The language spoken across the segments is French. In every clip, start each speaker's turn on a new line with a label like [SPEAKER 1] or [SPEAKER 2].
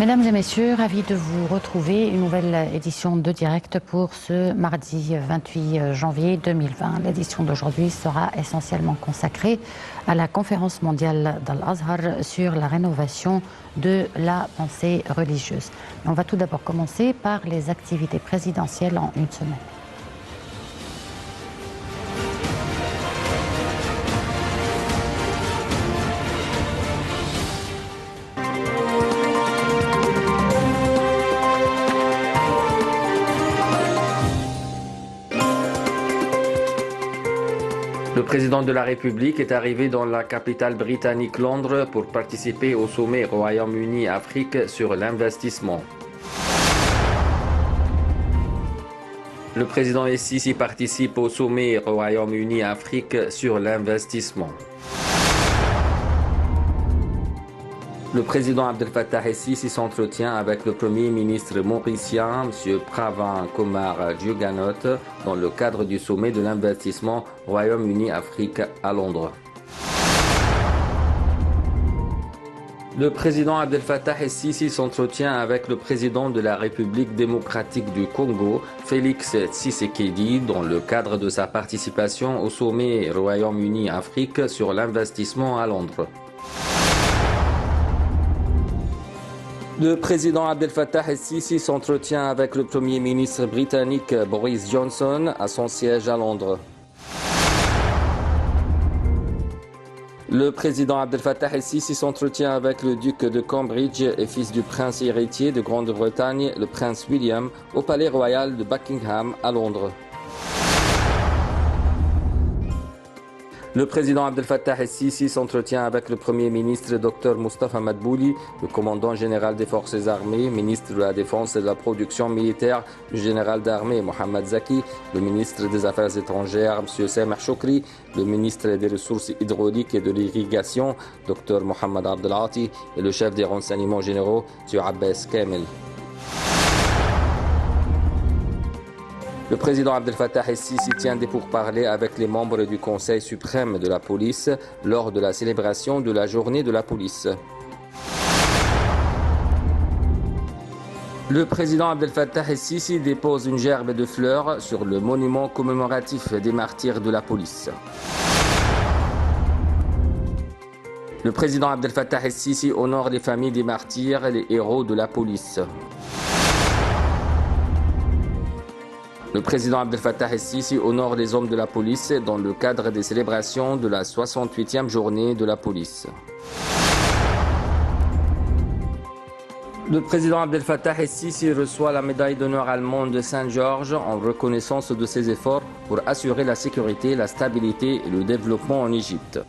[SPEAKER 1] Mesdames et messieurs, ravis de vous retrouver. Une nouvelle édition de Direct pour ce mardi 28 janvier 2020. L'édition d'aujourd'hui sera essentiellement consacrée à la conférence mondiale d'Al-Azhar sur la rénovation de la pensée religieuse. On va tout d'abord commencer par les activités présidentielles en une semaine.
[SPEAKER 2] Le président de la République est arrivé dans la capitale britannique Londres pour participer au sommet Royaume-Uni-Afrique sur l'investissement. Le président El-Sisi participe au sommet Royaume-Uni-Afrique sur l'investissement. Le président Abdel Fattah El-Sisi s'entretient avec le premier ministre mauricien, M. Pravin Kumar Jugnauth, dans le cadre du sommet de l'investissement Royaume-Uni-Afrique à Londres. Le président Abdel Fattah El-Sisi s'entretient avec le président de la République démocratique du Congo, Félix Tshisekedi, dans le cadre de sa participation au sommet Royaume-Uni-Afrique sur l'investissement à Londres. Le président Abdel Fattah El-Sisi s'entretient avec le premier ministre britannique Boris Johnson à son siège à Londres. Le président Abdel Fattah El-Sisi s'entretient avec le duc de Cambridge et fils du prince héritier de Grande-Bretagne, le prince William, au palais royal de Buckingham à Londres. Le président Abdel Fattah El-Sisi s'entretient avec le premier ministre Dr Moustapha Madbouli, le commandant général des forces armées, ministre de la Défense et de la production militaire, le général d'armée Mohamed Zaki, le ministre des Affaires étrangères M. Sameh Choukri, le ministre des Ressources hydrauliques et de l'irrigation Dr Mohamed Abdelati et le chef des renseignements généraux M. Abbas Kamel. Le président Abdel Fattah El-Sisi tient des pourparlers avec les membres du Conseil suprême de la police lors de la célébration de la journée de la police. Le président Abdel Fattah El-Sisi dépose une gerbe de fleurs sur le monument commémoratif des martyrs de la police. Le président Abdel Fattah El-Sisi honore les familles des martyrs et les héros de la police. Le président Abdel Fattah El-Sisi honore les hommes de la police dans le cadre des célébrations de la 68e journée de la police. Le président Abdel Fattah El-Sisi reçoit la médaille d'honneur allemande de Saint-Georges en reconnaissance de ses efforts pour assurer la sécurité, la stabilité et le développement en Égypte.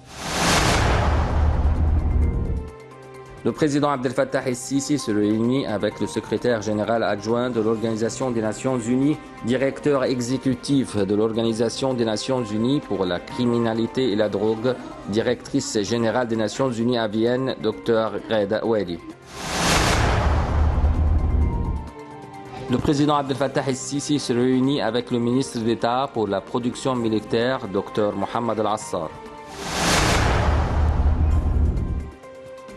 [SPEAKER 2] Le président Abdel Fattah El-Sisi se réunit avec le secrétaire général adjoint de l'Organisation des Nations Unies, directeur exécutif de l'Organisation des Nations Unies pour la criminalité et la drogue, directrice générale des Nations Unies à Vienne, Dr Reda Oueli. Le président Abdel Fattah El-Sisi se réunit avec le ministre d'État pour la production militaire, Dr Mohamed Al-Assar.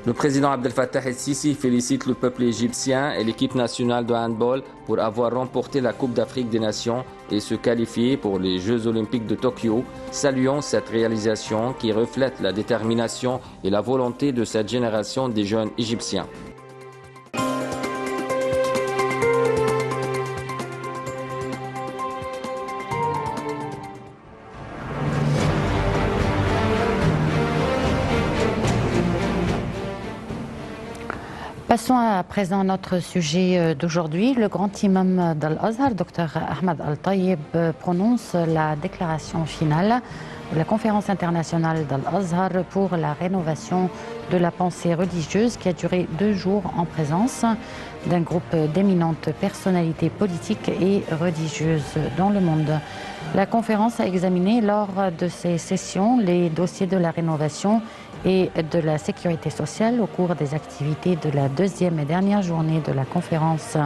[SPEAKER 2] Le président Abdel Fattah El-Sisi félicite le peuple égyptien et l'équipe nationale de handball pour avoir remporté la Coupe d'Afrique des Nations et se qualifier pour les Jeux Olympiques de Tokyo, saluant cette réalisation qui reflète la détermination et la volonté de cette génération des jeunes égyptiens.
[SPEAKER 1] Passons à présent à notre sujet d'aujourd'hui. Le grand imam d'Al-Azhar, Dr Ahmed Al-Tayyib, prononce la déclaration finale de la conférence internationale d'Al-Azhar pour la rénovation de la pensée religieuse qui a duré 2 jours en présence d'un groupe d'éminentes personnalités politiques et religieuses dans le monde. La conférence a examiné lors de ses sessions les dossiers de la rénovation et de la sécurité sociale au cours des activités de la 2e et dernière journée de la conférence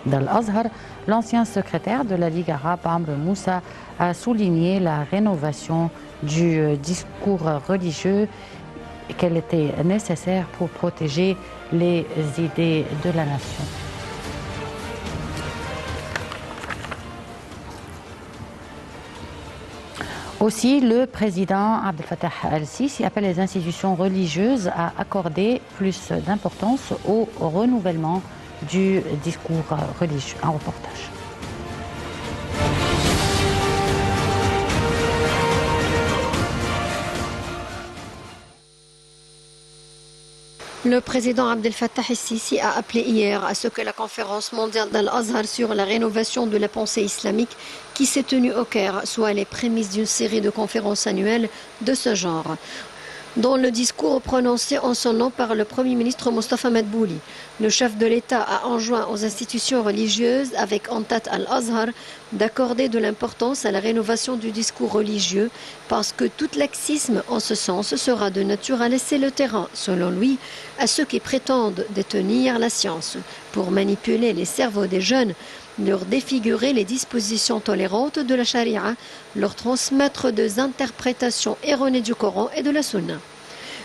[SPEAKER 1] d'Al-Azhar. L'ancien secrétaire de la Ligue arabe, Amr Moussa, a souligné la rénovation du discours religieux et qu'elle était nécessaire pour protéger les idées de la nation. Aussi, le président Abdel Fattah el-Sisi appelle les institutions religieuses à accorder plus d'importance au renouvellement du discours religieux. Un reportage.
[SPEAKER 3] Le président Abdel Fattah el-Sisi a appelé hier à ce que la conférence mondiale d'Al-Azhar sur la rénovation de la pensée islamique qui s'est tenue au Caire soit les prémices d'une série de conférences annuelles de ce genre. Dans le discours prononcé en son nom par le Premier ministre Mustafa Madbouli, le chef de l'État a enjoint aux institutions religieuses, avec en tête Al-Azhar, d'accorder de l'importance à la rénovation du discours religieux parce que tout laxisme en ce sens sera de nature à laisser le terrain, selon lui, à ceux qui prétendent détenir la science pour manipuler les cerveaux des jeunes, leur défigurer les dispositions tolérantes de la charia, leur transmettre des interprétations erronées du Coran et de la Sunna.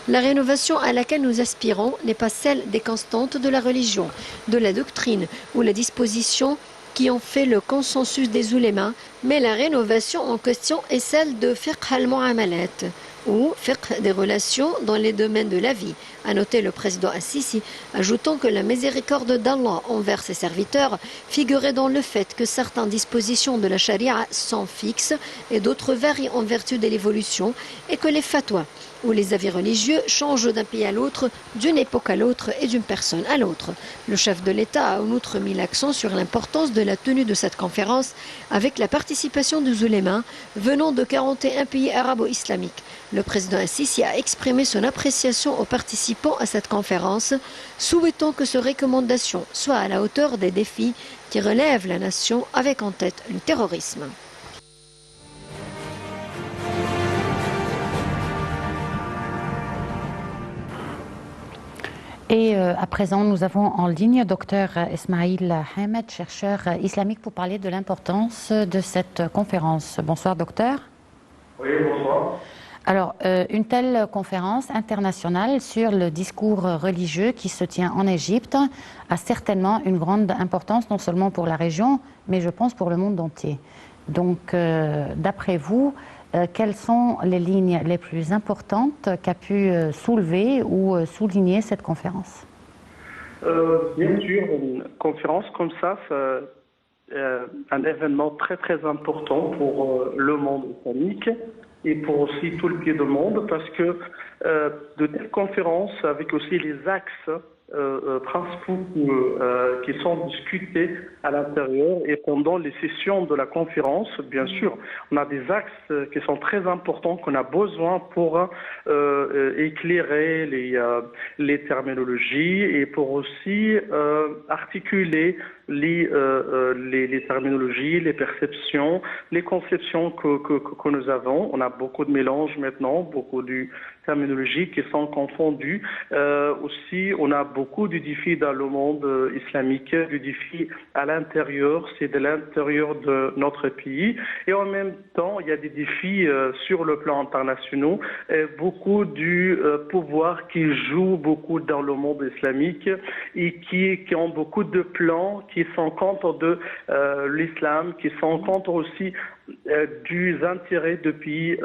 [SPEAKER 3] La rénovation à laquelle nous aspirons n'est pas celle des constantes de la religion, de la doctrine ou les dispositions qui ont fait le consensus des oulémas, mais la rénovation en question est celle de fiqh al-mu'amalat, ou fiqh des relations dans les domaines de la vie, a noté le président Al-Sisi, ajoutant que la miséricorde d'Allah envers ses serviteurs figurait dans le fait que certaines dispositions de la charia sont fixes et d'autres varient en vertu de l'évolution et que les fatwas où les avis religieux changent d'un pays à l'autre, d'une époque à l'autre et d'une personne à l'autre. Le chef de l'État a en outre mis l'accent sur l'importance de la tenue de cette conférence avec la participation des oulémas venant de 41 pays arabo-islamiques. Le président Al-Sisi a exprimé son appréciation aux participants à cette conférence, souhaitant que ces recommandations soient à la hauteur des défis qui relèvent la nation avec en tête le terrorisme.
[SPEAKER 1] Et à présent, nous avons en ligne Dr Ismail Hamed, chercheur islamique, pour parler de l'importance de cette conférence. Bonsoir, docteur.
[SPEAKER 4] Oui, bonsoir.
[SPEAKER 1] Alors, une telle conférence internationale sur le discours religieux qui se tient en Égypte a certainement une grande importance, non seulement pour la région, mais je pense pour le monde entier. Donc, d'après vous, quelles sont les lignes les plus importantes qu'a pu soulever ou souligner cette conférence?
[SPEAKER 4] Bien sûr, une conférence comme ça, c'est un événement très très important pour le monde islamique et pour aussi tout le pied du monde, parce que de telles conférences, avec aussi les axes principaux qui sont discutés à l'intérieur et pendant les sessions de la conférence, bien sûr, on a des axes qui sont très importants qu'on a besoin pour éclairer les terminologies et pour aussi articuler les terminologies, les perceptions, les conceptions que nous avons. On a beaucoup de mélanges maintenant, beaucoup de terminologies qui sont confondues. Aussi, on a beaucoup de défis dans le monde islamique, du défi à l'intérieur, c'est de l'intérieur de notre pays. Et en même temps, il y a des défis sur le plan international, et beaucoup du pouvoir qui joue beaucoup dans le monde islamique et qui ont beaucoup de plans qui sont contre de l'islam, qui sont contre aussi des intérêts de pays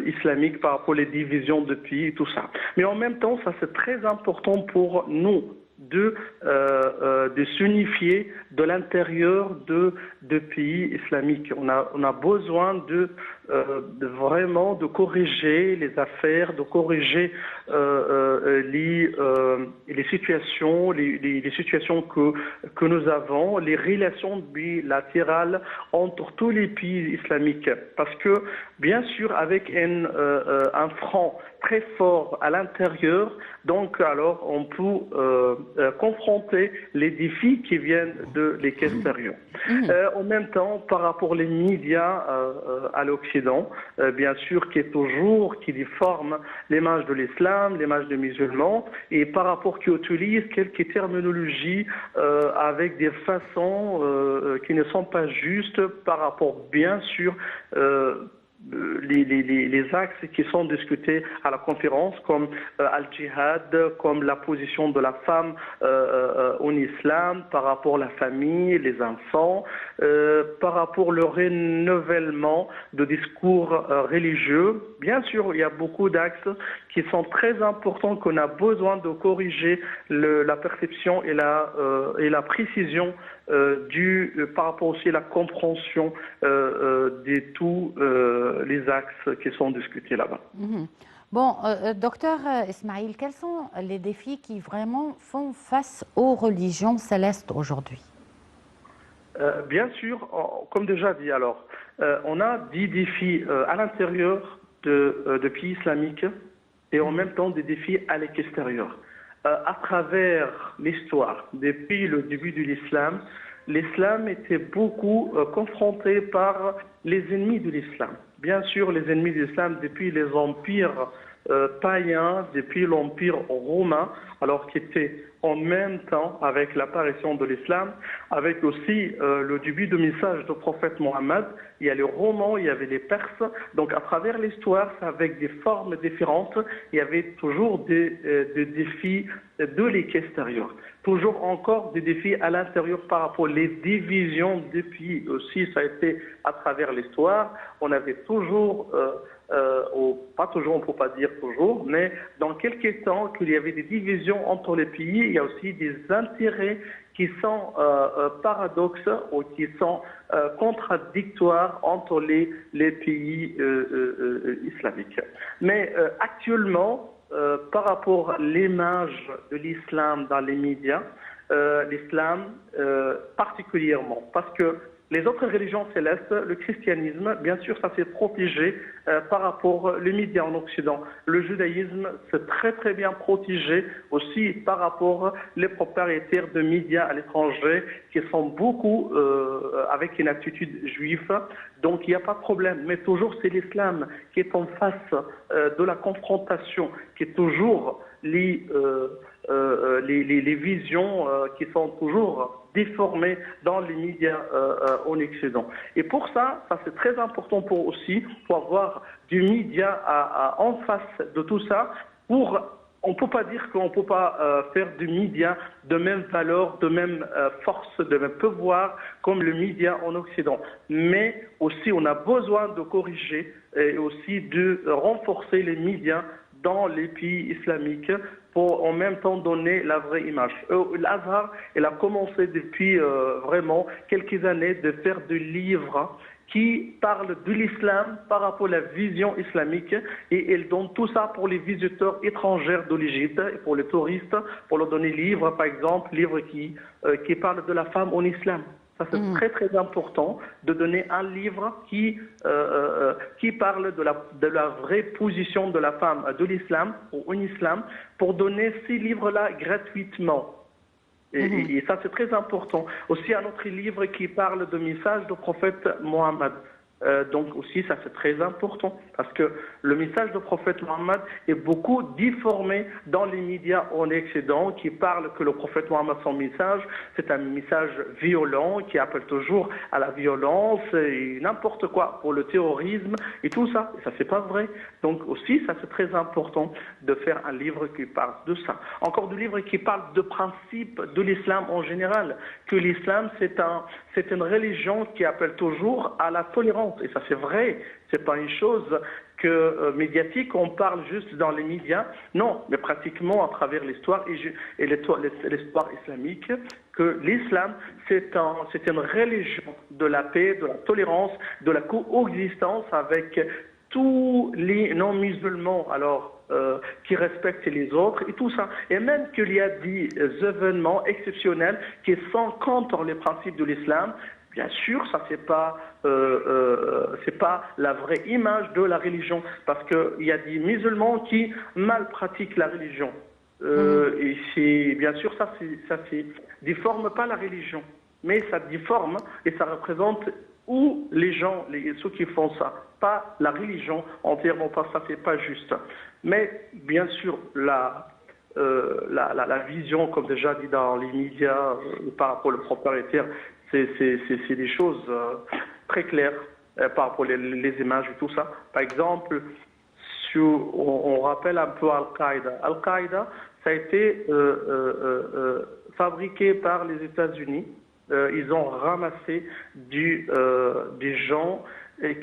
[SPEAKER 4] islamiques par rapport aux divisions de pays et tout ça. Mais en même temps, ça c'est très important pour nous de s'unifier de l'intérieur de pays islamiques. On a besoin de vraiment de corriger les affaires, de corriger les situations, les situations que nous avons, les relations bilatérales entre tous les pays islamiques. Parce que, bien sûr, avec un front très fort à l'intérieur, donc alors on peut confronter les défis qui viennent de l'extérieur. En même temps, par rapport aux médias à l'Occident, bien sûr, qui déforme l'image de l'islam, l'image des musulmans, et par rapport qui utilise quelques terminologies avec des façons qui ne sont pas justes par rapport, bien sûr, les axes qui sont discutés à la conférence, comme Al-Jihad, comme la position de la femme en islam par rapport à la famille, les enfants, par rapport au renouvellement de discours religieux. Bien sûr, il y a beaucoup d'axes qui sont très importants, qu'on a besoin de corriger la perception et la précision par rapport aussi à la compréhension de tous les axes qui sont discutés là-bas.
[SPEAKER 1] Bon, docteur Ismail, quels sont les défis qui vraiment font face aux religions célestes aujourd'hui?
[SPEAKER 4] Bien sûr, comme déjà dit, alors, on a 10 défis à l'intérieur de pays islamiques et en même temps des défis à l'extérieur. À travers l'histoire, depuis le début de l'islam était beaucoup confronté par les ennemis de l'islam. Bien sûr, les ennemis de l'islam depuis les empires païens, depuis l'empire romain, alors qui était en même temps avec l'apparition de l'islam, avec aussi le début du message du prophète Mohammed. Il y a les Romains, il y avait les Perses. Donc à travers l'histoire, avec des formes différentes, il y avait toujours des défis de l'extérieur. Toujours encore des défis à l'intérieur par rapport aux divisions des pays. Aussi, ça a été à travers l'histoire. On avait toujours, pas toujours, on ne peut pas dire toujours, mais dans quelques temps qu'il y avait des divisions entre les pays, il y a aussi des intérêts qui sont paradoxes ou qui sont contradictoires entre les pays islamiques. Mais actuellement, par rapport à l'image de l'islam dans les médias, l'islam particulièrement, parce que les autres religions célestes, le christianisme, bien sûr, ça s'est protégé par rapport aux médias en Occident. Le judaïsme s'est très très bien protégé aussi par rapport aux propriétaires de médias à l'étranger qui sont beaucoup avec une attitude juive. Donc il n'y a pas de problème. Mais toujours c'est l'islam qui est en face de la confrontation, qui est toujours les visions qui sont toujours déformées dans les médias en Occident. Et pour ça, c'est très important pour avoir du média en face de tout ça. On ne peut pas dire qu'on ne peut pas faire du média de même valeur, de même force, de même pouvoir comme le média en Occident. Mais aussi, on a besoin de corriger et aussi de renforcer les médias dans les pays islamiques pour en même temps donner la vraie image. L'Azhar, il a commencé depuis vraiment quelques années de faire des livres qui parlent de l'islam par rapport à la vision islamique et il donne tout ça pour les visiteurs étrangers de l'Égypte et pour les touristes, pour leur donner livres, par exemple, livres qui parlent de la femme en islam. Ça, c'est très très important de donner un livre qui parle de la vraie position de la femme de l'islam ou en islam, pour donner ces livres-là gratuitement. Et ça, c'est très important. Aussi, un autre livre qui parle du message du prophète Mohammed. Donc aussi, ça c'est très important parce que le message du prophète Mohammed est beaucoup déformé dans les médias en Occident qui parlent que le prophète Mohammed, son message, c'est un message violent qui appelle toujours à la violence et n'importe quoi pour le terrorisme et tout ça. Et ça c'est pas vrai. Donc aussi, ça c'est très important de faire un livre qui parle de ça. Encore des livres qui parlent de principes de l'islam en général, que l'islam c'est une religion qui appelle toujours à la tolérance. Et ça c'est vrai, c'est pas une chose que médiatique, on parle juste dans les médias. Non, mais pratiquement à travers l'histoire et l'histoire islamique, que l'islam c'est une religion de la paix, de la tolérance, de la coexistence avec tous les non-musulmans, qui respectent les autres et tout ça. Et même qu'il y a des événements exceptionnels qui sont contre les principes de l'islam. Bien sûr, ça c'est pas la vraie image de la religion, parce qu'il y a des musulmans qui mal pratiquent la religion. Et c'est bien sûr ça déforme pas la religion, mais ça déforme et ça représente où les gens, ceux qui font ça, pas la religion entièrement, parce que ça c'est pas juste. Mais bien sûr la vision, comme déjà dit dans les médias par rapport au propriétaire, c'est des choses très claires. par rapport les images et tout ça. Par exemple, on rappelle un peu Al-Qaïda. Al-Qaïda, ça a été fabriqué par les États-Unis. Ils ont ramassé des gens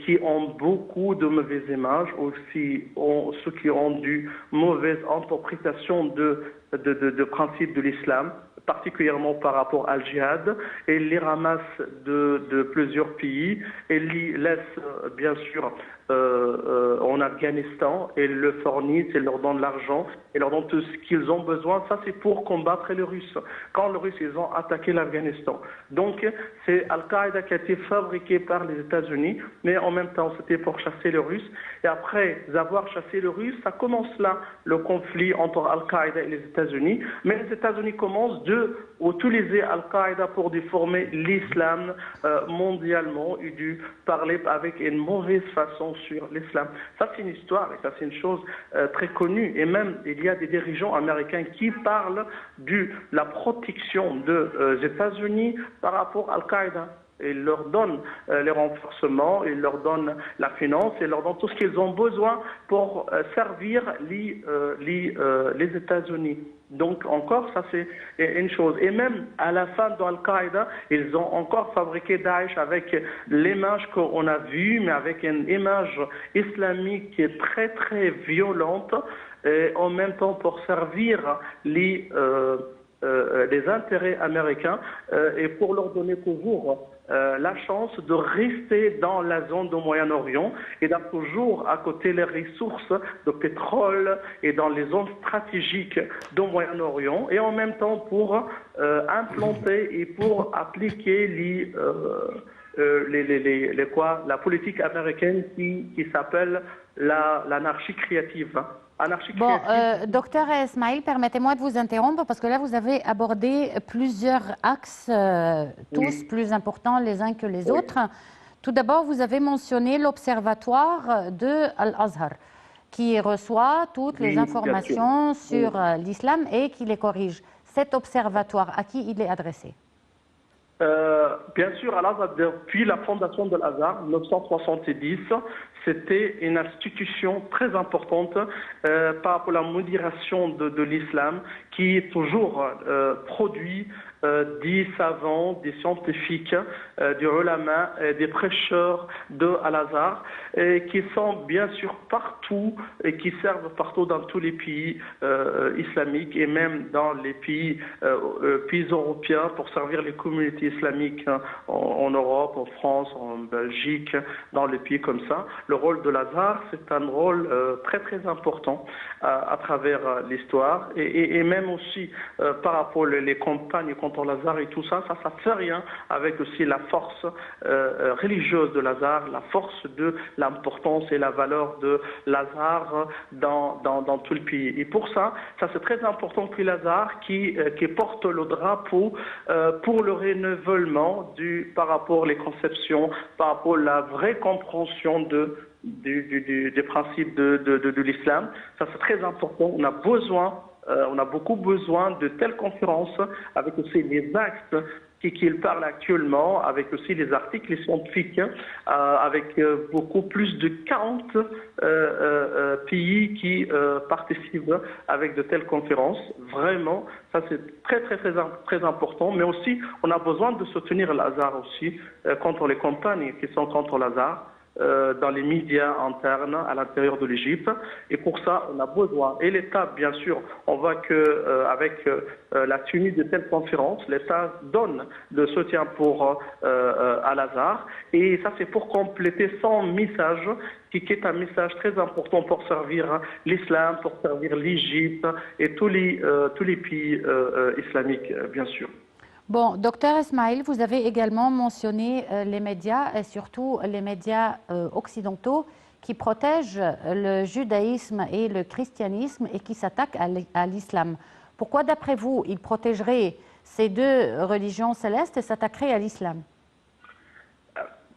[SPEAKER 4] qui ont beaucoup de mauvaises images, aussi ceux qui ont de mauvaises interprétations de principes de l'islam, particulièrement par rapport al djihad, et ils les ramassent de plusieurs pays et les laissent bien sûr en Afghanistan et le fournissent et leur donnent l'argent et leur donnent tout ce qu'ils ont besoin. Ça, c'est pour combattre les Russes. Quand les Russes ils ont attaqué l'Afghanistan. Donc, c'est Al-Qaïda qui a été fabriqué par les États-Unis, mais en même temps, c'était pour chasser les Russes. Et après avoir chassé les Russes, ça commence là, le conflit entre Al-Qaïda et les États-Unis. Mais les États-Unis commencent d'utiliser Al-Qaïda pour déformer l'islam mondialement et de parler avec une mauvaise façon sur l'islam. Ça, c'est une histoire et ça, c'est une chose très connue. Et même, il y a des dirigeants américains qui parlent de la protection des États-Unis par rapport à Al-Qaïda. Ils leur donnent les renforcements, ils leur donnent la finance, ils leur donnent tout ce qu'ils ont besoin pour servir les États-Unis. Donc encore, ça c'est une chose. Et même à la fin de Al-Qaïda, ils ont encore fabriqué Daesh avec l'image qu'on a vue, mais avec une image islamique qui est très très violente, et en même temps pour servir les intérêts américains et pour leur donner toujours la chance de rester dans la zone du Moyen-Orient et d'être toujours à côté des ressources de pétrole et dans les zones stratégiques du Moyen-Orient et en même temps pour implanter et pour appliquer la politique américaine qui s'appelle l'anarchie créative.
[SPEAKER 1] Bon, docteur Esmaïl, permettez-moi de vous interrompre parce que là, vous avez abordé plusieurs axes, tous plus importants les uns que les autres. Tout d'abord, vous avez mentionné l'observatoire de Al-Azhar qui reçoit toutes les informations sur l'islam et qui les corrige. Cet observatoire, à qui il est adressé?
[SPEAKER 4] Bien sûr, Al-Azhar, depuis la fondation de l'Azhar, 1970, c'était une institution très importante par rapport à la modération de l'islam qui toujours produit des savants, des scientifiques, des ulama, des prêcheurs de Al-Azhar qui sont bien sûr partout et qui servent partout dans tous les pays islamiques et même dans les pays européens pour servir les communautés islamiques en Europe, en France, en Belgique, dans les pays comme ça. Le rôle de l'Azhar, c'est un rôle très très important à travers l'histoire et même aussi par rapport les campagnes contre l'Azhar et tout ça, ça ne fait rien avec aussi la force religieuse de l'Azhar, la force de l'importance et la valeur de l'Azhar dans tout le pays. Et pour ça c'est très important que l'Azhar qui porte le drapeau pour le renouvellement par rapport aux conceptions, par rapport à la vraie compréhension des principes de l'islam. Ça c'est très important. On a beaucoup besoin de telles conférences avec aussi les axes qu'il parle actuellement, avec aussi les articles scientifiques, avec beaucoup plus de 40 pays qui participent avec de telles conférences. Vraiment, ça c'est très très très très important. Mais aussi, on a besoin de soutenir l'Azhar aussi contre les campagnes qui sont contre l'Azhar. Dans les médias internes à l'intérieur de l'Égypte. Et pour ça, on a besoin. Et l'État, bien sûr, on voit qu'avec la tenue de telles conférences, l'État donne le soutien pour Al-Azhar. Et ça, c'est pour compléter son message, qui est un message très important pour servir l'islam, pour servir l'Égypte et tous les pays islamiques, bien sûr.
[SPEAKER 1] Bon, docteur Esmaïl, vous avez également mentionné les médias et surtout les médias occidentaux qui protègent le judaïsme et le christianisme et qui s'attaquent à l'islam. Pourquoi, d'après vous, ils protégeraient ces deux religions célestes et s'attaqueraient à l'islam?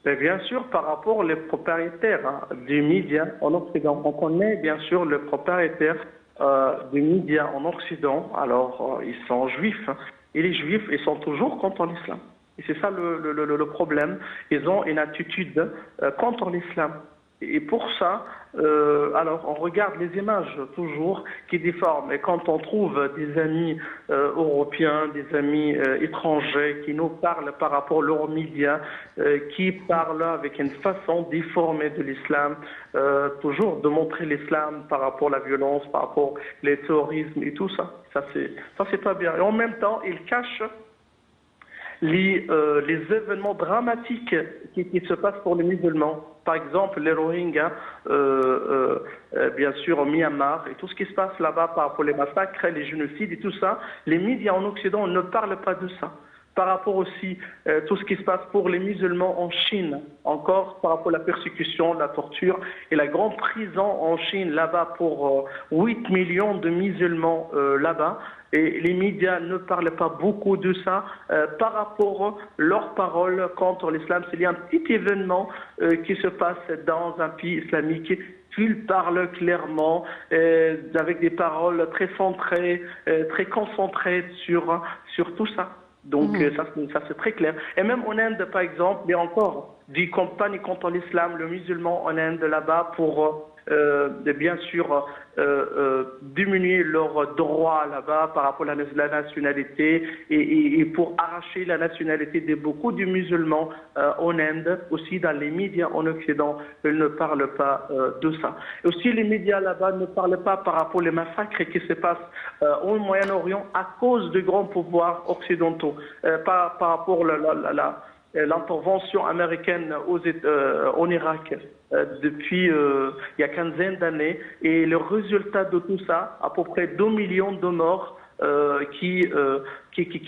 [SPEAKER 4] Bien sûr, par rapport aux propriétaires des médias en Occident. On connaît bien sûr les propriétaires des médias en Occident. Alors, ils sont juifs. Et les juifs, ils sont toujours contre l'islam. Et c'est ça le problème. Ils ont une attitude contre l'islam. Et pour ça, alors on regarde les images toujours qui déforment. Et quand on trouve des amis européens, des amis étrangers qui nous parlent par rapport à leurs médias, qui parlent avec une façon déformée de l'islam, toujours de montrer l'islam par rapport à la violence, par rapport au terrorisme et tout ça. Ça c'est pas bien. Et en même temps, ils cachent les événements dramatiques qui se passent pour les musulmans. Par exemple, les Rohingyas, bien sûr, au Myanmar, et tout ce qui se passe là-bas par rapport aux massacres, les génocides et tout ça, les médias en Occident ne parlent pas de ça. Par rapport aussi tout ce qui se passe pour les musulmans en Chine, encore par rapport à la persécution, la torture et la grande prison en Chine là-bas pour 8 millions de musulmans là-bas. Et les médias ne parlent pas beaucoup de ça par rapport à leurs paroles contre l'islam. C'est un petit événement qui se passe dans un pays islamique. Ils parlent clairement, avec des paroles très centrées, très concentrées sur tout ça. Donc ça c'est très clair. Et même en Inde, par exemple, il y a encore des campagnes contre l'islam, le musulman en Inde là-bas pour bien sûr diminuer leurs droits là-bas par rapport à la nationalité et pour arracher la nationalité de beaucoup de musulmans en Inde, aussi dans les médias en Occident, ils ne parlent pas de ça. Et aussi les médias là-bas ne parlent pas par rapport aux massacres qui se passent au Moyen-Orient à cause des grands pouvoirs occidentaux, par rapport à l'intervention américaine en Irak depuis il y a quinzaine d'années, et le résultat de tout ça, à peu près 2 millions de morts qui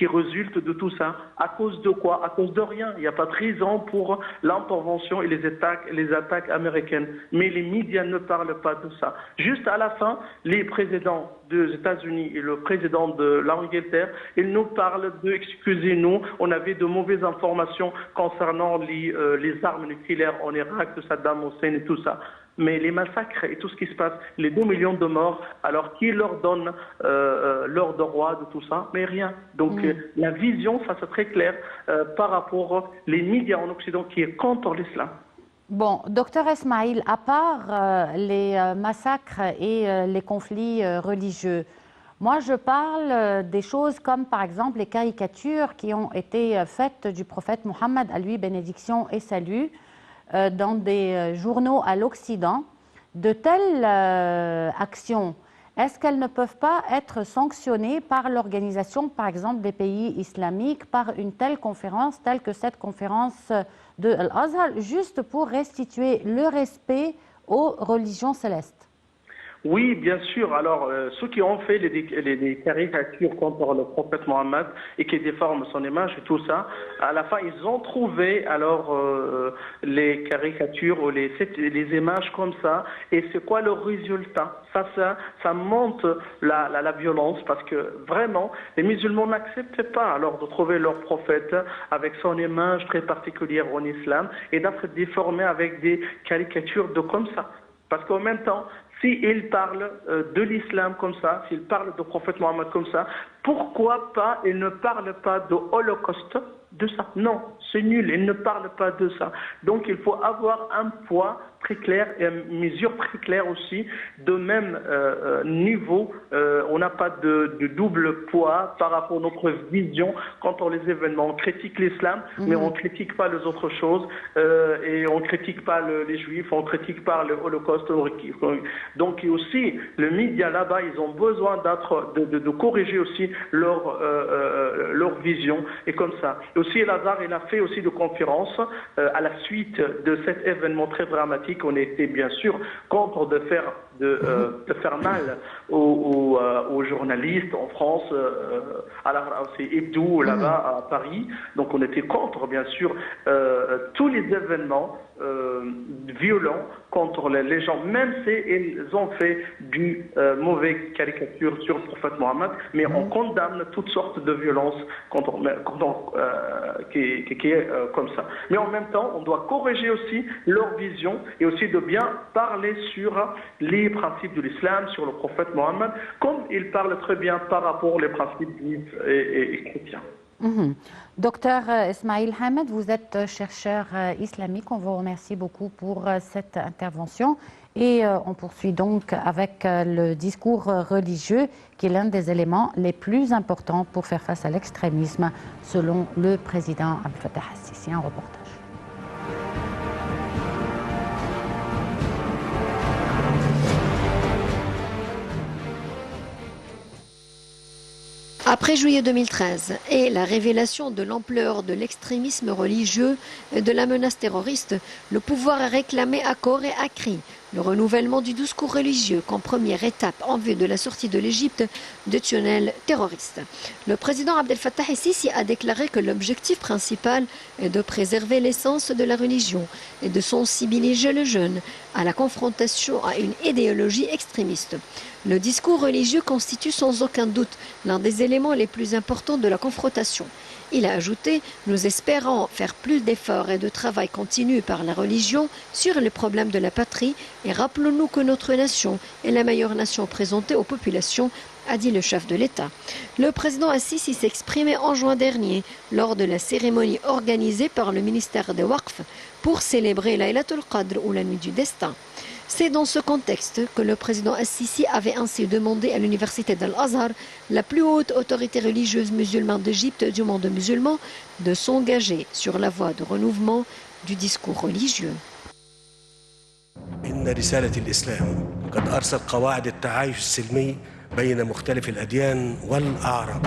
[SPEAKER 4] résultent de tout ça. À cause de quoi? À cause de rien. Il n'y a pas de raison pour l'intervention et les attaques américaines. Mais les médias ne parlent pas de ça. Juste à la fin, les présidents des États-Unis et le président de l'Angleterre, ils nous parlent de excusez-nous, on avait de mauvaises informations concernant les armes nucléaires en Irak, de Saddam Hussein et tout ça. Mais les massacres et tout ce qui se passe, les 2 millions de morts, alors qui leur donne leur droit de tout ça? Mais rien. Donc la vision, ça c'est très clair par rapport aux médias en Occident qui est contre l'islam.
[SPEAKER 1] Bon, docteur Esmaïl, à part les massacres et les conflits religieux, moi je parle des choses comme par exemple les caricatures qui ont été faites du prophète Mohammed, à lui bénédiction et salut, dans des journaux à l'Occident. De telles actions, est-ce qu'elles ne peuvent pas être sanctionnées par l'organisation, par exemple, des pays islamiques, par une telle conférence, telle que cette conférence de Al-Azhar, juste pour restituer le respect aux religions célestes?
[SPEAKER 4] Oui, bien sûr. Alors, ceux qui ont fait les caricatures contre le prophète Mohammed et qui déforment son image et tout ça, à la fin, ils ont trouvé alors les caricatures ou les images comme ça. Et c'est quoi le résultat? Ça montre la violence, parce que vraiment, les musulmans n'acceptent pas alors de trouver leur prophète avec son image très particulière en islam et d'être déformé avec des caricatures comme ça. Parce qu'en même temps, s'ils parlent de l'islam comme ça, s'ils parlent du prophète Mohammed comme ça, pourquoi pas ils ne parlent pas de Holocauste, de ça? Non, c'est nul, ils ne parlent pas de ça. Donc il faut avoir un poids très clair et une mesure très claire aussi, de même niveau. On n'a pas de double poids par rapport à notre vision contre les événements. On critique l'islam, mais on ne critique pas les autres choses, et on ne critique pas les juifs, on ne critique pas le Holocauste. Donc aussi, le média là-bas, ils ont besoin de corriger aussi leur vision, et comme ça. Et aussi, Al-Azhar, il a fait aussi de conférences à la suite de cet événement très dramatique. On était bien sûr contre de faire mal aux journalistes en France, c'est Hebdo là-bas à Paris. Donc on était contre bien sûr tous les événements violents contre les gens, même s'ils ont fait du mauvais caricature sur le prophète Mohammed, mais on condamne toutes sortes de violences qui est comme ça. Mais en même temps, on doit corriger aussi leur vision et aussi de bien parler sur les principes de l'islam, sur le prophète Mohammed, comme il parle très bien par rapport aux principes juifs et chrétiens.
[SPEAKER 1] Docteur Ismail Hamed, vous êtes chercheur islamique. On vous remercie beaucoup pour cette intervention. Et on poursuit donc avec le discours religieux, qui est l'un des éléments les plus importants pour faire face à l'extrémisme, selon le président Abdel Fattah el-Sisi. Un reportage.
[SPEAKER 3] Après juillet 2013 et la révélation de l'ampleur de l'extrémisme religieux et de la menace terroriste, le pouvoir a réclamé à corps et à cri le renouvellement du discours religieux comme première étape en vue de la sortie de l'Égypte de tunnels terroristes. Le président Abdel Fattah el-Sisi a déclaré que l'objectif principal est de préserver l'essence de la religion et de sensibiliser les jeunes à la confrontation à une idéologie extrémiste. Le discours religieux constitue sans aucun doute l'un des éléments les plus importants de la confrontation. Il a ajouté « Nous espérons faire plus d'efforts et de travail continu par la religion sur les problèmes de la patrie et rappelons-nous que notre nation est la meilleure nation présentée aux populations », a dit le chef de l'État. Le président el-Sisi s'est exprimé en juin dernier lors de la cérémonie organisée par le ministère des Waqf pour célébrer Laylatul Qadr ou la nuit du destin. C'est dans ce contexte que le président el-Sisi avait ainsi demandé à l'université d'Al-Azhar, la plus haute autorité religieuse musulmane d'Égypte du monde musulman, de s'engager sur la voie de renouvellement du discours religieux.
[SPEAKER 5] إن رسالة الإسلام قد أرسل قواعد التعايش السلمي بين مختلف الأديان والأعراق.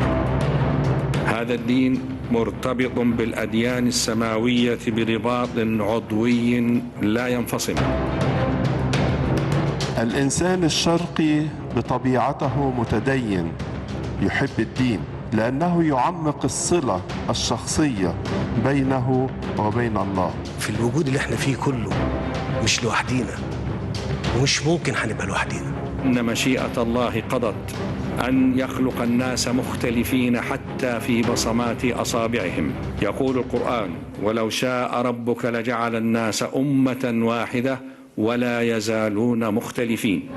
[SPEAKER 6] هذا الدين مرتبط بالأديان السماوية برباط عضوي لا ينفصل.
[SPEAKER 7] الإنسان الشرقي بطبيعته متدين يحب الدين لأنه يعمق الصلة الشخصية بينه وبين الله.
[SPEAKER 5] في الوجود اللي احنا فيه كله مش لوحدينا ومش ممكن هنبقى لوحدينا.
[SPEAKER 6] إن مشيئة الله قضت أن يخلق الناس مختلفين حتى في بصمات أصابعهم. يقول القرآن: ولو شاء ربك لجعل الناس أمة واحدة ولا يزالون مختلفين.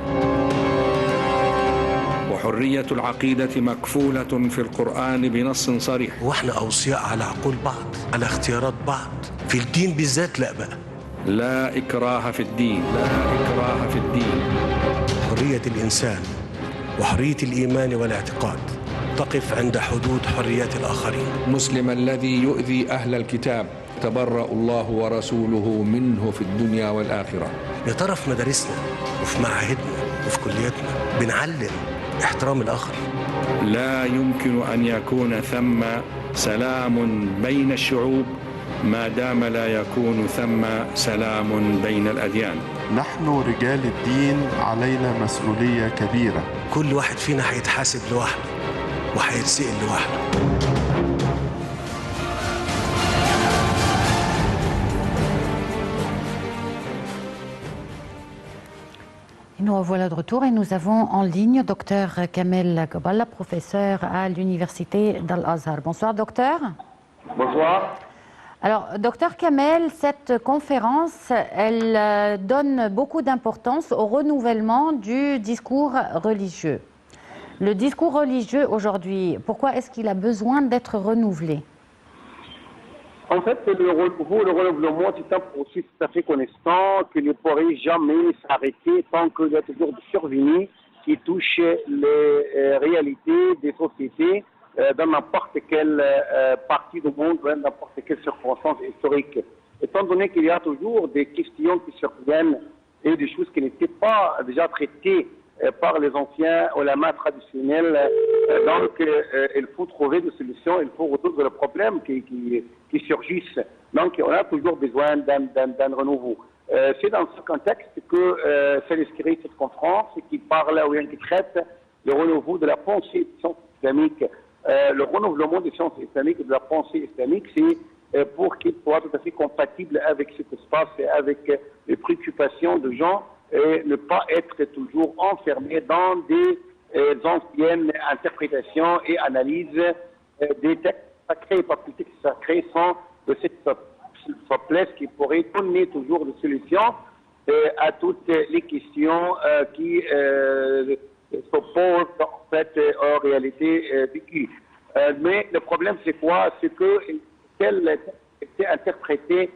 [SPEAKER 6] وحرية العقيدة مكفولة في القرآن بنص صريح.
[SPEAKER 5] واحنا أوصياء على عقول بعض، على اختيارات بعض. في الدين بالذات لا بقى.
[SPEAKER 6] لا إكراه في الدين، لا إكراه في الدين.
[SPEAKER 5] حرية الإنسان وحرية الإيمان والاعتقاد تقف عند حدود حريات الآخرين.
[SPEAKER 8] مسلم الذي يؤذي أهل الكتاب تبرأ الله ورسوله منه في الدنيا والآخرة.
[SPEAKER 5] يا ترى في مدارسنا وفي معاهدنا وفي كلياتنا بنعلم احترام الآخر؟
[SPEAKER 6] لا يمكن أن يكون ثم سلام بين الشعوب ما دام لا يكون ثم سلام بين الأديان.
[SPEAKER 7] نحن رجال الدين علينا مسؤولية كبيرة.
[SPEAKER 5] كل واحد فينا هيتحاسب لوحده وهيتسأل لوحده.
[SPEAKER 1] Nous revoilà de retour et nous avons en ligne Dr Kamel Gaballa, professeur à l'université d'Al-Azhar. Bonsoir docteur.
[SPEAKER 9] Bonsoir.
[SPEAKER 1] Alors docteur Kamel, cette conférence, elle donne beaucoup d'importance au renouvellement du discours religieux. Le discours religieux aujourd'hui, pourquoi est-ce qu'il a besoin d'être renouvelé?
[SPEAKER 9] En fait, le renouvellement, c'est un processus tout à fait constant qui ne pourrait jamais s'arrêter tant qu'il y a toujours des survenus qui touchent les réalités des sociétés dans n'importe quelle partie du monde, dans n'importe quelle circonstance historique. Étant donné qu'il y a toujours des questions qui surviennent et des choses qui n'étaient pas déjà traitées par les anciens ulama traditionnels, donc il faut trouver des solutions, il faut résoudre les problèmes qui surgissent. Donc on a toujours besoin d'un renouveau. C'est dans ce contexte que s'est inscrite cette conférence qui parle ou qui traite le renouveau de la pensée islamique. Le renouvellement des sciences islamiques et de la pensée islamique, c'est pour qu'il soit tout à fait compatible avec cet espace et avec les préoccupations de gens et ne pas être toujours enfermé dans des anciennes interprétations et analyses des textes sacrés, pas plus textes sacrés, sans de cette souplesse qui pourrait donner toujours des solutions à toutes les questions qui s'opposent en fait aux réalités vécues. Mais le problème, c'est quoi? C'est que tel était interprété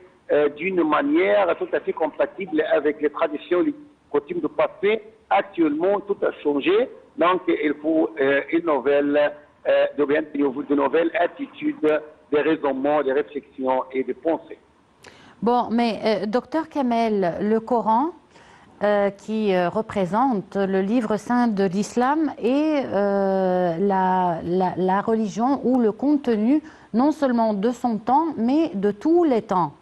[SPEAKER 9] d'une manière tout à fait compatible avec les traditions, les coutumes du passé. Actuellement, tout a changé. Donc, il faut une nouvelle, de nouvelles attitudes, des raisonnements, des réflexions et des pensées.
[SPEAKER 1] Bon, mais docteur Kamel, le Coran, qui représente le livre saint de l'islam et la religion ou le contenu non seulement de son temps, mais de tous les temps.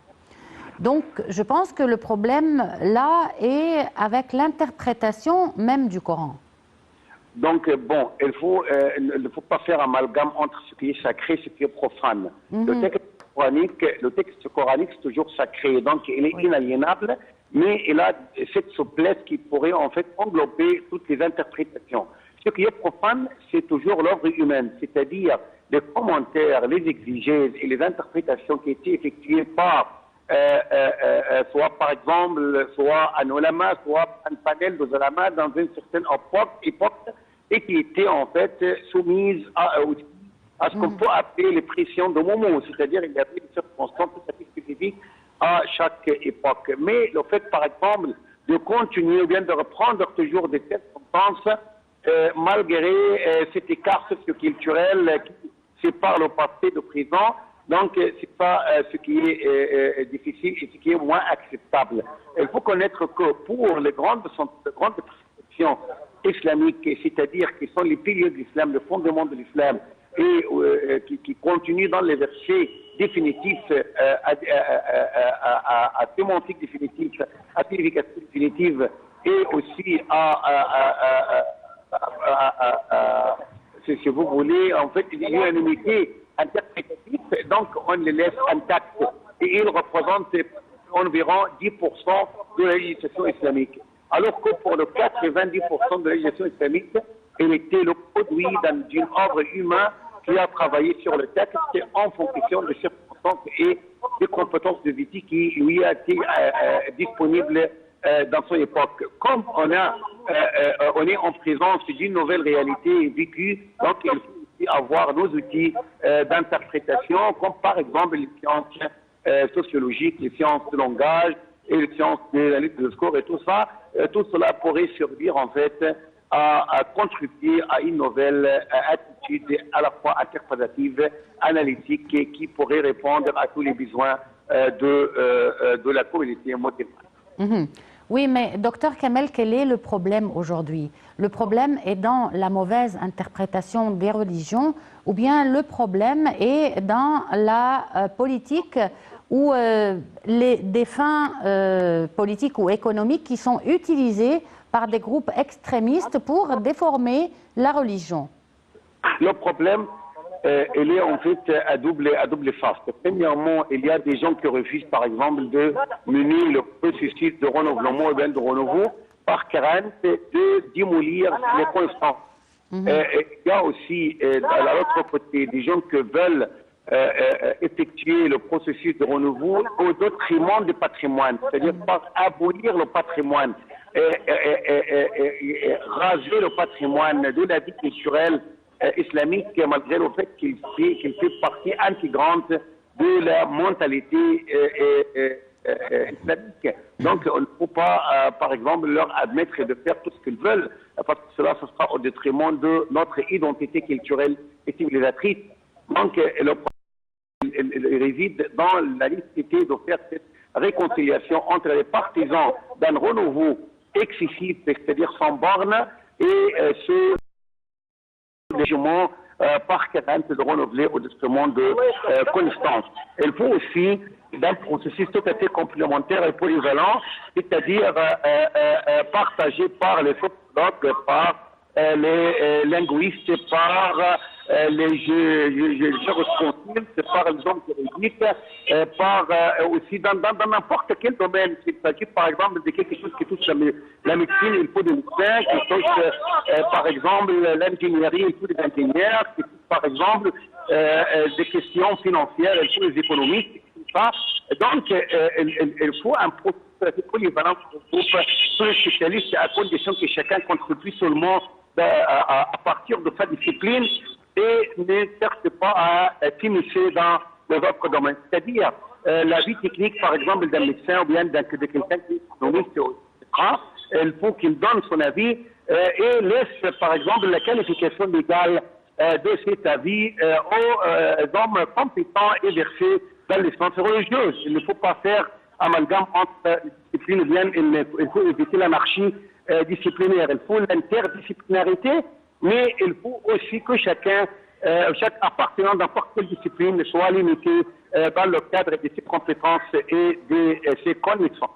[SPEAKER 1] Donc, je pense que le problème, là, est avec l'interprétation même du Coran.
[SPEAKER 9] Donc, bon, il ne faut pas faire amalgame entre ce qui est sacré et ce qui est profane. Le texte coranique, c'est toujours sacré, donc il est inaliénable, mais il a cette souplesse qui pourrait en fait englober toutes les interprétations. Ce qui est profane, c'est toujours l'œuvre humaine, c'est-à-dire les commentaires, les exégèses et les interprétations qui étaient effectuées par soit par exemple, soit un ulama, soit un panel de ulama dans une certaine époque et qui étaient en fait soumises à ce qu'on peut appeler les pressions de moment, c'est-à-dire il y avait des circonstances tout à fait spécifiques à chaque époque. Mais le fait, par exemple, de continuer ou bien de reprendre toujours des circonstances, malgré cet écart socio-culturel qui sépare le passé du présent, donc c'est pas ce qui est difficile et ce qui est moins acceptable. Il faut connaître que pour les grandes prescriptions islamiques, c'est-à-dire qui sont les piliers de l'islam, le fondement de l'islam, et qui continuent dans les versets définitifs, à sémantique définitive, à signification définitive, et aussi si vous voulez, en fait, il y a une unité interprétative, donc on les laisse intacts, et ils représentent environ 10% de la législation islamique. Alors que pour le 90% de la législation islamique, il était le produit d'une œuvre humaine qui a travaillé sur le texte en fonction des circonstances et des compétences de vie qui lui a été disponibles dans son époque. Comme on est en présence d'une nouvelle réalité vécue, donc il faut aussi avoir nos outils d'interprétation, comme par exemple les sciences sociologiques, les sciences de langage et les sciences de la lutte de score et tout ça. Tout cela pourrait servir en fait à contribuer à une nouvelle attitude à la fois interprétative, analytique, qui pourrait répondre à tous les besoins de la communauté musulmane.
[SPEAKER 1] Oui, mais docteur Kamel, quel est le problème aujourd'hui? Le problème est dans la mauvaise interprétation des religions ou bien le problème est dans la politique ou des fins politiques ou économiques qui sont utilisées par des groupes extrémistes pour déformer la religion?
[SPEAKER 9] Le problème, il est en fait à double face. Premièrement, il y a des gens qui refusent, par exemple, de mener le processus de renouvellement ou bien de renouveau par crainte de démolir les constances. Il y a aussi, à l'autre côté, des gens qui veulent effectuer le processus de renouveau au détriment du patrimoine, c'est-à-dire par abolir le patrimoine, raser le patrimoine de la vie culturelle islamique, malgré le fait qu'il fait partie intégrante de la mentalité islamique. Donc, on ne peut pas, par exemple, leur admettre de faire tout ce qu'ils veulent, parce que cela, ce sera au détriment de notre identité culturelle et civilisatrice. Donc, le problème il réside dans la nécessité de faire cette réconciliation entre les partisans d'un renouveau excessif, c'est-à-dire sans borne, et ce légèrement par crainte de renouveler au détriment de connaissances. Il faut aussi d'un processus tout à fait complémentaire et polyvalent, c'est-à-dire partagé par les sociologues, par les linguistes, par les jurisconsultes, par les hommes juridiques, par aussi dans n'importe quel domaine. S'il s'agit par exemple de quelque chose qui touche la médecine, il faut des médecins, qui touche par exemple l'ingénierie, il faut des ingénieurs, qui touche par exemple des questions financières, il faut des économistes, tout ça. Donc il faut un processus polyvalent pour tous les spécialistes à condition que chacun contribue seulement à partir de sa discipline et ne cherche pas à s'immiscer dans les autres domaines. C'est-à-dire la vie technique, par exemple, d'un médecin ou bien de quelqu'un qui est économiste, il faut qu'il donne son avis et laisse, par exemple, la qualification légale de cet avis aux hommes compétents et versés dans les sciences religieuses. Il ne faut pas faire amalgame entre disciplines ou bien il faut éviter l'anarchie disciplinaire. Il faut l'interdisciplinarité, mais il faut aussi que chaque appartenant dans n'importe quelle discipline soit limité dans le cadre de ses compétences et de ses connaissances.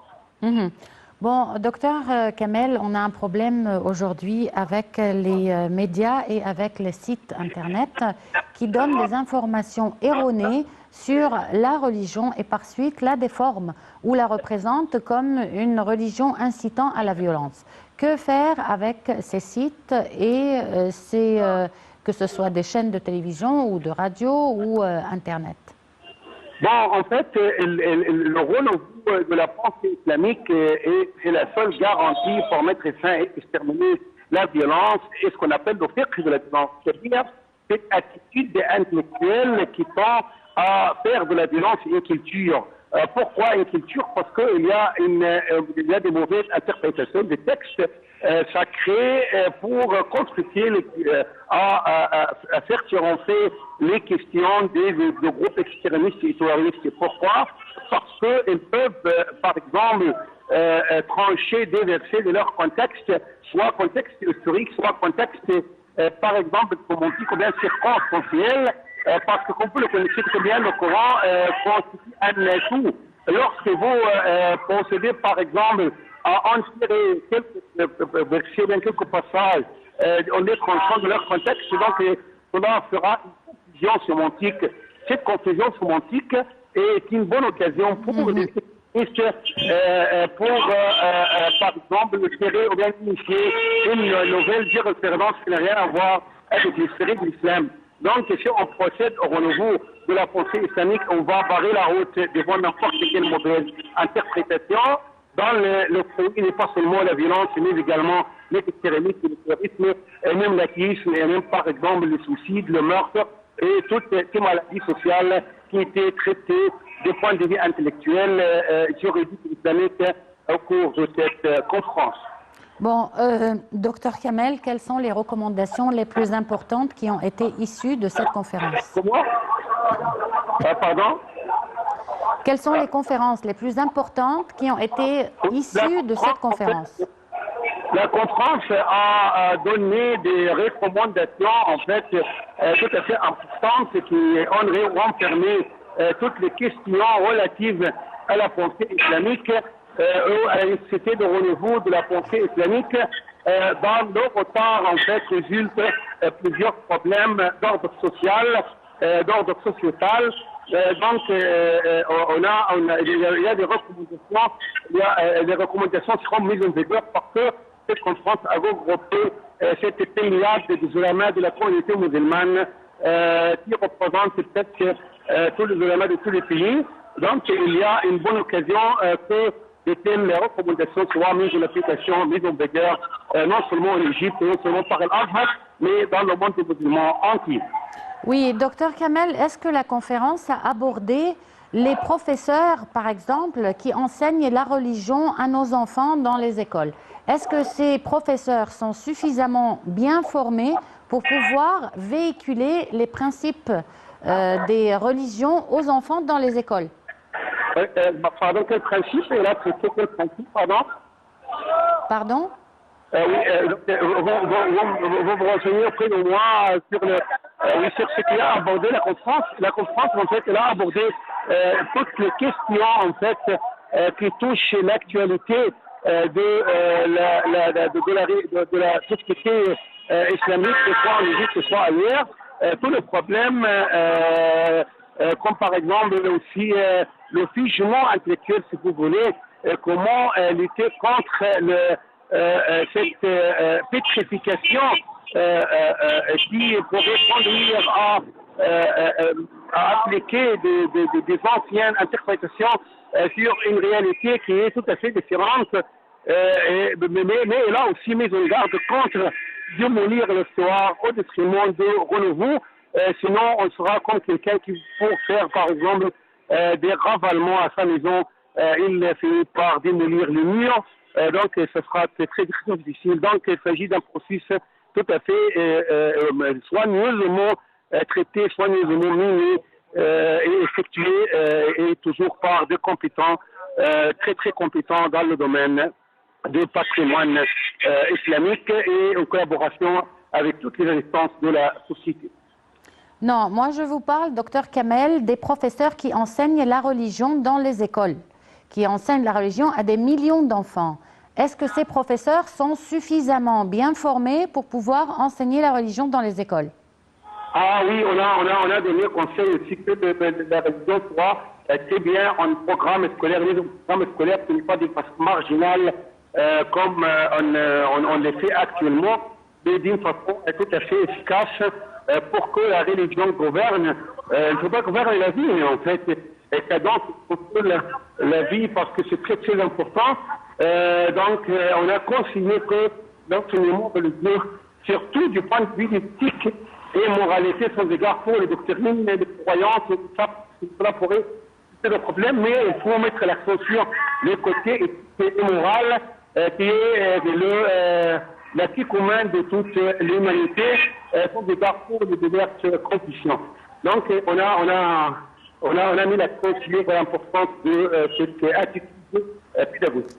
[SPEAKER 1] Bon, docteur Kamel, on a un problème aujourd'hui avec les médias et avec les sites Internet qui donnent des informations erronées sur la religion et par suite la déforment ou la représentent comme une religion incitant à la violence. Que faire avec ces sites et que ce soit des chaînes de télévision ou de radio ou Internet?
[SPEAKER 9] Bon, en fait, le rôle de la pensée islamique est la seule garantie pour mettre fin et exterminer la violence et ce qu'on appelle le fiqh de la violence, c'est-à-dire cette attitude intellectuelle qui tend à faire de la violence une culture. Pourquoi une culture? Parce qu'il y a des mauvaises interprétations des textes sacrés pour constituer, à faire triompher les questions des groupes extrémistes et terroristes. Pourquoi? Parce qu'ils peuvent, par exemple, trancher des versets de leur contexte, soit contexte historique, soit contexte, par exemple, romantique ou bien circonstanciel, parce que comme vous le connaissez très bien, le Coran constitue un tout. Lorsque vous procédez, par exemple, à en tirer quelques versets, bien quelques passages, on les tranchant de leur contexte, donc cela fera une confusion sémantique. Cette confusion sémantique est une bonne occasion pour les par exemple, tirer ou bien initier une nouvelle jurisprudence qui n'a rien à voir avec l'histoire de l'islam. Donc, si on procède au renouveau de la pensée islamique, on va barrer la route devant n'importe quelle mauvaise interprétation. Dans le pays, il n'est pas seulement la violence, mais également l'extrémisme, le terrorisme, et même l'athéisme, et même par exemple le suicide, le meurtre, et toutes ces maladies sociales qui étaient traitées du point de vue intellectuel, juridique, islamique au cours de cette conférence.
[SPEAKER 1] Bon, docteur Kamel, quelles sont les recommandations les plus importantes qui ont été issues de cette conférence?
[SPEAKER 9] Comment? Pardon?
[SPEAKER 1] Quelles sont les conférences les plus importantes qui ont été issues de cette conférence?
[SPEAKER 9] La conférence a donné des recommandations, en fait, tout à fait importantes qui ont renfermé toutes les questions relatives à la pensée islamique ou à la nécessité de renouveau de la pensée islamique. Dans le retard, en fait, résultent plusieurs problèmes d'ordre social, d'ordre sociétal. Donc, il y a des recommandations, les recommandations seront mises en vigueur parce que cette conférence a regroupé cette pléiade des ulémas de la communauté musulmane qui représente peut-être tous les ulémas de tous les pays. Donc, il y a une bonne occasion que les recommandations soient mises en application, mises en vigueur, non seulement en Égypte, non seulement par l'Azhar, mais dans le monde des musulmans entier.
[SPEAKER 1] Oui, docteur Kamel, est-ce que la conférence a abordé les professeurs, par exemple, qui enseignent la religion à nos enfants dans les écoles? Est-ce que ces professeurs sont suffisamment bien formés pour pouvoir véhiculer les principes des religions aux enfants dans les écoles?
[SPEAKER 9] Pardon, quel principe? Et là, quel principe, pardon?
[SPEAKER 1] Pardon?
[SPEAKER 9] Vous vous renseignez auprès de moi sur ce qui a abordé la conférence. La conférence, en fait, elle a abordé toutes les questions, en fait, qui touchent l'actualité de la société islamique, que ce soit en Égypte, que ce soit ailleurs. Tous les problèmes, comme par exemple aussi le figement intellectuel, si vous voulez, comment lutter contre cette pétrification qui pourrait conduire à appliquer des anciennes interprétations sur une réalité qui est tout à fait différente, mais là aussi mise en garde contre démolir l'histoire au détriment de renouveau. Sinon, on sera comme quelqu'un qui, pour faire, par exemple, des ravalements à sa maison, il finit par démolir le mur. Donc, ce sera très, très difficile. Donc, il s'agit d'un processus tout à fait soigneusement traité, soigneusement mené et effectué, et toujours par des compétents, très, très compétents dans le domaine du patrimoine islamique et en collaboration avec toutes les instances de la société.
[SPEAKER 1] Non, moi je vous parle, docteur Kamel, des professeurs qui enseignent la religion dans les écoles, qui enseignent la religion à des millions d'enfants. Est-ce que ces professeurs sont suffisamment bien formés pour pouvoir enseigner la religion dans les écoles?
[SPEAKER 9] Ah oui, on a donné conseil aussi que la religion soit très bien en programme scolaire. Les programmes scolaires, ce n'est pas des façons marginales comme on les fait actuellement, mais d'une façon tout à fait efficace pour que la religion gouverne. Il ne faut pas gouverner la vie, en fait. Et que donc, il faut la vie parce que c'est très très important. Donc, on a consigné que l'enseignement religieux, surtout du point de vue éthique et moralité, sans égard pour les doctrines, les croyances, tout ça, cela pourrait être le problème, mais il faut mettre l'accent sur le côté éthique et moral qui est l'éthique humaine de toute l'humanité, sans égard pour les diverses conditions. Donc, on a mis l'accent sur l'importance de cette attitude pédagogique.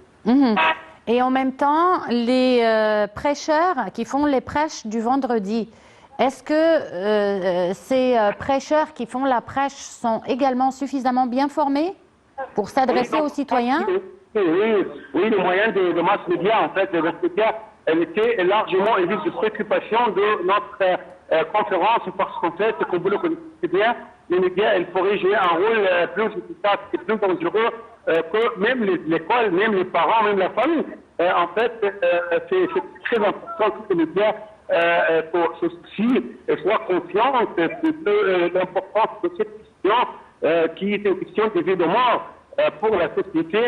[SPEAKER 1] Et en même temps, les prêcheurs qui font les prêches du vendredi, est-ce que ces prêcheurs qui font la prêche sont également suffisamment bien formés pour s'adresser aux citoyens?
[SPEAKER 9] Oui, les moyens de mass médias, en fait, les mass médias, elle était largement une de préoccupation de notre conférence, parce qu'en fait, comme vous le connaissez bien, les médias, elles pourraient jouer un rôle plus efficace et plus dangereux que même l'école, même les parents, même la famille. En fait, c'est très important que les médias pour ceci soient conscients de l'importance de cette question qui est une question de vie de mort pour la société,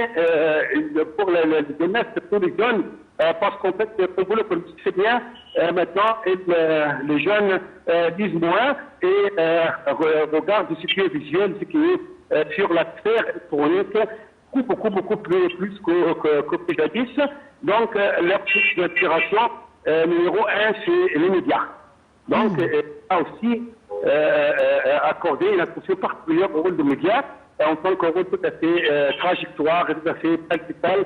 [SPEAKER 9] pour la jeunesse, pour les jeunes, parce qu'en fait, comme vous le connaissez bien, maintenant, les jeunes disent moins et regardent ce qui est visuel, ce qui est sur la sphère électronique, beaucoup plus que jadis. Donc, leur source d'inspiration numéro 1, c'est les médias. Donc, a aussi accordé une attention particulière au rôle des médias en tant que rôle tout à fait trajectoire et tout à fait principal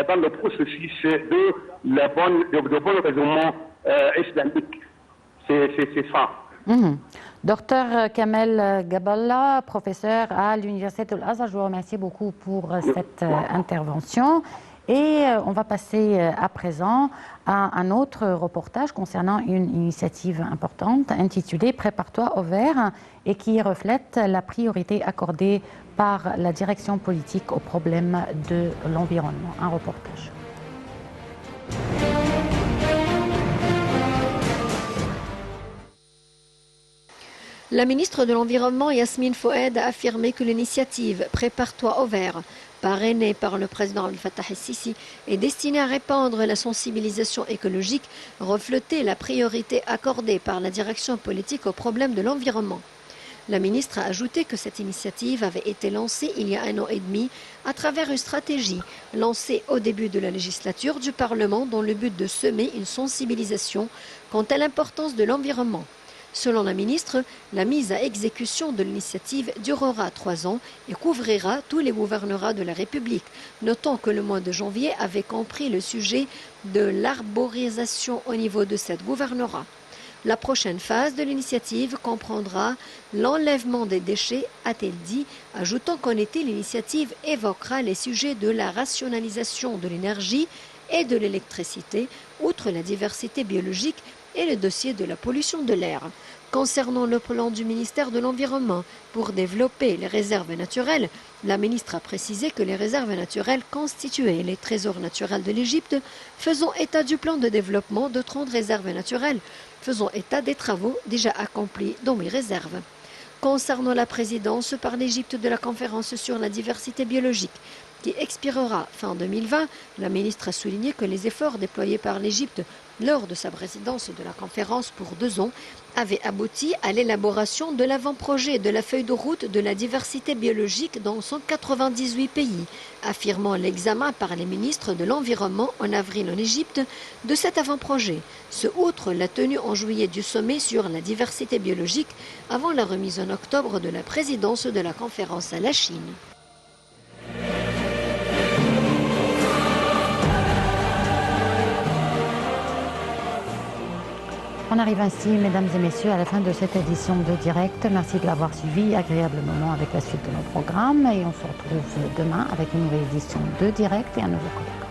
[SPEAKER 9] dans le processus de bon raisonnement islamique. C'est ça.
[SPEAKER 1] Docteur Kamel Gaballa, professeur à l'Université de l'Azhar, je vous remercie beaucoup pour cette intervention. Et on va passer à présent à un autre reportage concernant une initiative importante intitulée « Prépare-toi au vert » et qui reflète la priorité accordée par la direction politique aux problèmes de l'environnement. Un reportage.
[SPEAKER 3] La ministre de l'Environnement, Yasmine Fouad, a affirmé que l'initiative « Prépare-toi au vert » parrainée par le président Abdel Fattah el-Sisi, est destinée à répandre la sensibilisation écologique, refléter la priorité accordée par la direction politique aux problèmes de l'environnement. La ministre a ajouté que cette initiative avait été lancée il y a 1 an et demi à travers une stratégie lancée au début de la législature du Parlement dans le but de semer une sensibilisation quant à l'importance de l'environnement. Selon la ministre, la mise à exécution de l'initiative durera 3 ans et couvrira tous les gouvernorats de la République, notant que le mois de janvier avait compris le sujet de l'arborisation au niveau de 7 gouvernorats. La prochaine phase de l'initiative comprendra l'enlèvement des déchets, a-t-elle dit, ajoutant qu'en été, l'initiative évoquera les sujets de la rationalisation de l'énergie et de l'électricité, outre la diversité biologique et le dossier de la pollution de l'air. Concernant le plan du ministère de l'Environnement pour développer les réserves naturelles, la ministre a précisé que les réserves naturelles constituaient les trésors naturels de l'Égypte, faisant état du plan de développement de 30 réserves naturelles, faisant état des travaux déjà accomplis dans les réserves. Concernant la présidence par l'Égypte de la conférence sur la diversité biologique, qui expirera fin 2020. La ministre a souligné que les efforts déployés par l'Égypte lors de sa présidence de la conférence pour 2 ans avaient abouti à l'élaboration de l'avant-projet de la feuille de route de la diversité biologique dans 198 pays, affirmant l'examen par les ministres de l'Environnement en avril en Égypte de cet avant-projet. Ce outre la tenue en juillet du sommet sur la diversité biologique avant la remise en octobre de la présidence de la conférence à la Chine.
[SPEAKER 1] On arrive ainsi, mesdames et messieurs, à la fin de cette édition de Direct. Merci de l'avoir suivi. Agréable moment avec la suite de nos programmes. Et on se retrouve demain avec une nouvelle édition de Direct et un nouveau collègue.